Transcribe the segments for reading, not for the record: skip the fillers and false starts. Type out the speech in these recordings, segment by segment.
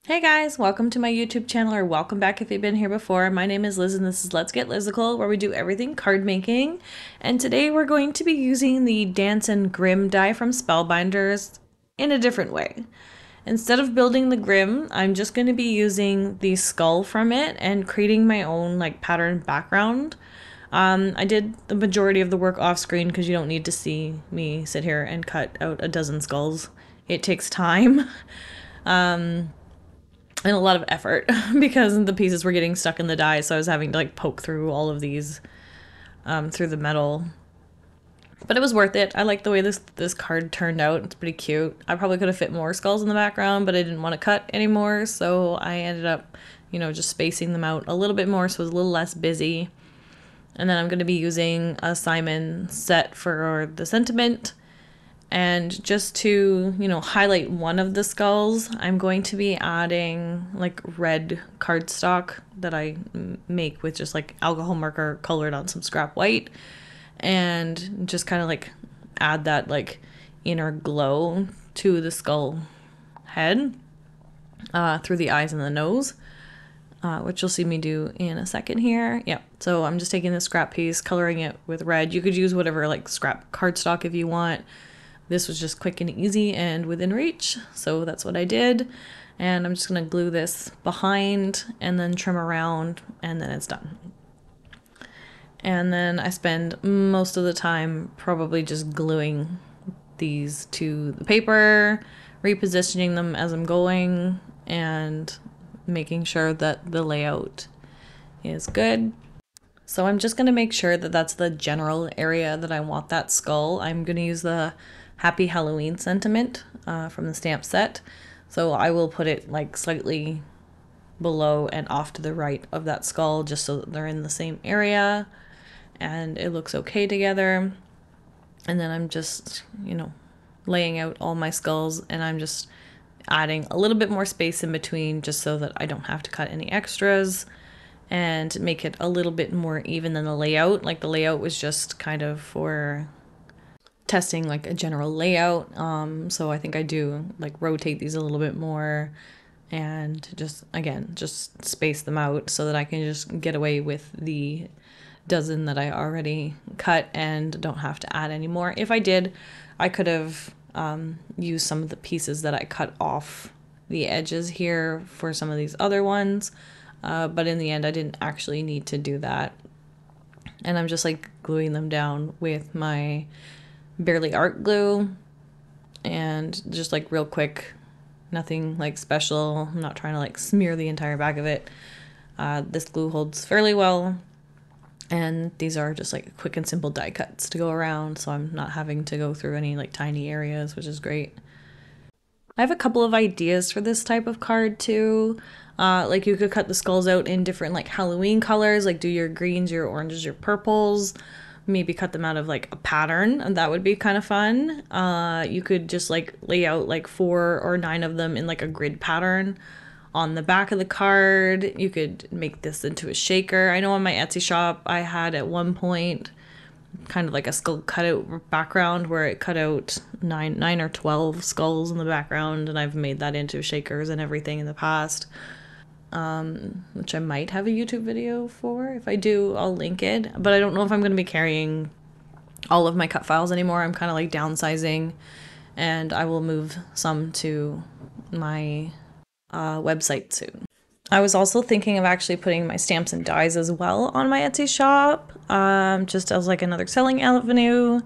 Hey guys, welcome to my YouTube channel, or welcome back if you've been here before. My name is Liz and this is Let's Get Lizical, where we do everything card making. And today we're going to be using the Dancin Grim die from Spellbinders in a different way. Instead of building the Grim, I'm just going to be using the skull from it and creating my own pattern background. I did the majority of the work off screen because you don't need to see me sit here and cut out a dozen skulls. It takes time. And a lot of effort because the pieces were getting stuck in the die, so I was having to poke through all of these through the metal. But it was worth it. I like the way this card turned out. It's pretty cute. I probably could have fit more skulls in the background, but I didn't want to cut anymore, so I ended up, just spacing them out a little bit more so it was a little less busy. And then I'm going to be using a Simon set for the sentiment. And just to, highlight one of the skulls, I'm going to be adding red cardstock that I make with just alcohol marker colored on some scrap white, and just kind of add that inner glow to the skull head through the eyes and the nose, which you'll see me do in a second here. Yeah, so I'm just taking this scrap piece, coloring it with red. You could use whatever scrap cardstock if you want. This was just quick and easy and within reach, so that's what I did. And I'm just going to glue this behind and then trim around, and then it's done. And then I spend most of the time probably just gluing these to the paper, repositioning them as I'm going, and making sure that the layout is good. So I'm just going to make sure that that's the general area that I want that skull. I'm going to use the Happy Halloween sentiment from the stamp set. So I will put it slightly below and off to the right of that skull, just so that they're in the same area and it looks okay together. And then I'm just, laying out all my skulls, and I'm just adding a little bit more space in between just so that I don't have to cut any extras and make it a little bit more even than the layout. The layout was just kind of for testing a general layout, so I think I do rotate these a little bit more and just space them out so that I can just get away with the dozen that I already cut and don't have to add any more. If I did, I could have used some of the pieces that I cut off the edges here for some of these other ones, but in the end I didn't actually need to do that. And I'm just gluing them down with my Barely Art glue, and just real quick, nothing special. I'm not trying to smear the entire back of it. This glue holds fairly well, and these are just quick and simple die cuts to go around, so I'm not having to go through any tiny areas, which is great. I have a couple of ideas for this type of card too. You could cut the skulls out in different Halloween colors, do your greens, your oranges, your purples. Maybe cut them out of a pattern, and that would be kind of fun. You could just lay out 4 or 9 of them in a grid pattern on the back of the card. You could make this into a shaker. I know on my Etsy shop I had at one point kind of a skull cutout background where it cut out 9 or 12 skulls in the background, and I've made that into shakers and everything in the past. Which I might have a YouTube video for. If I do, I'll link it. But I don't know if I'm going to be carrying all of my cut files anymore. I'm kind of downsizing, and I will move some to my website soon. I was also thinking of actually putting my stamps and dies as well on my Etsy shop, just as another selling avenue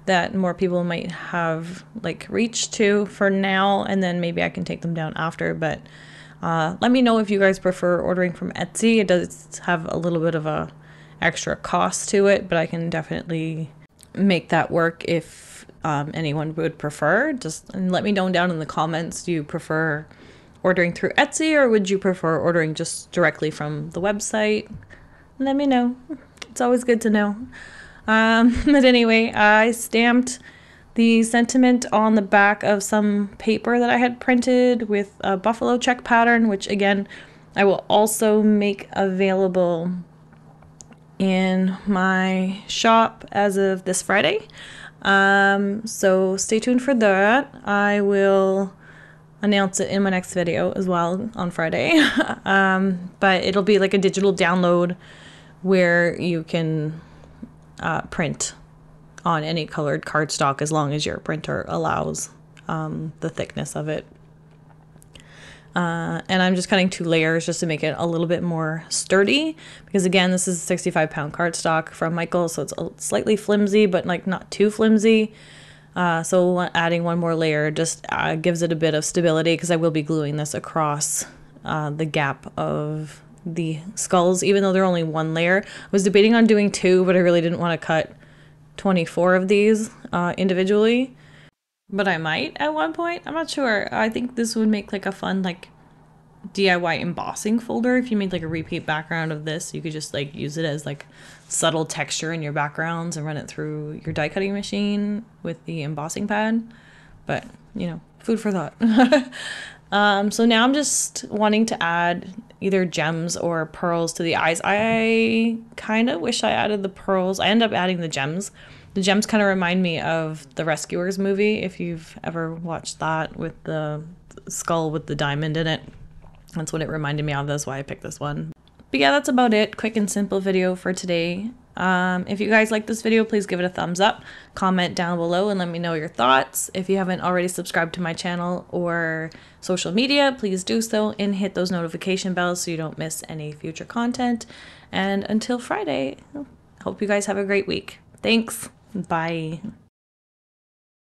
that more people might have reach to for now, and then maybe I can take them down after. But let me know if you guys prefer ordering from Etsy. It does have a little bit of a extra cost to it, but I can definitely make that work if anyone would prefer. Just let me know down in the comments. Do you prefer ordering through Etsy, or would you prefer ordering just directly from the website? Let me know. It's always good to know. But anyway, I stamped the sentiment on the back of some paper that I had printed with a buffalo check pattern, which again I will also make available in my shop as of this Friday. So stay tuned for that. I will announce it in my next video as well on Friday. But it'll be like a digital download where you can print on any colored cardstock as long as your printer allows the thickness of it. And I'm just cutting 2 layers just to make it a little bit more sturdy, because again, this is 65-pound cardstock from Michael, so it's slightly flimsy, but like not too flimsy. So adding 1 more layer just gives it a bit of stability, because I will be gluing this across the gap of the skulls, even though they're only 1 layer. I was debating on doing 2, but I really didn't want to cut 24 of these individually. But I might at one point. I'm not sure. I think this would make like a fun like DIY embossing folder. If you made like a repeat background of this, you could just like use it as like subtle texture in your backgrounds and run it through your die cutting machine with the embossing pad. But, you know, food for thought. So now I'm just wanting to add either gems or pearls to the eyes. I kind of wish I added the pearls. I end up adding the gems. The gems kind of remind me of the Rescuers movie, if you've ever watched that, with the skull with the diamond in it. That's what it reminded me of. That's why I picked this one. But yeah, that's about it. Quick and simple video for today. If you guys like this video, please give it a thumbs up. Comment down below and let me know your thoughts. If you haven't already subscribed to my channel or social media, please do so and hit those notification bells so you don't miss any future content. And until Friday, hope you guys have a great week. Thanks. Bye.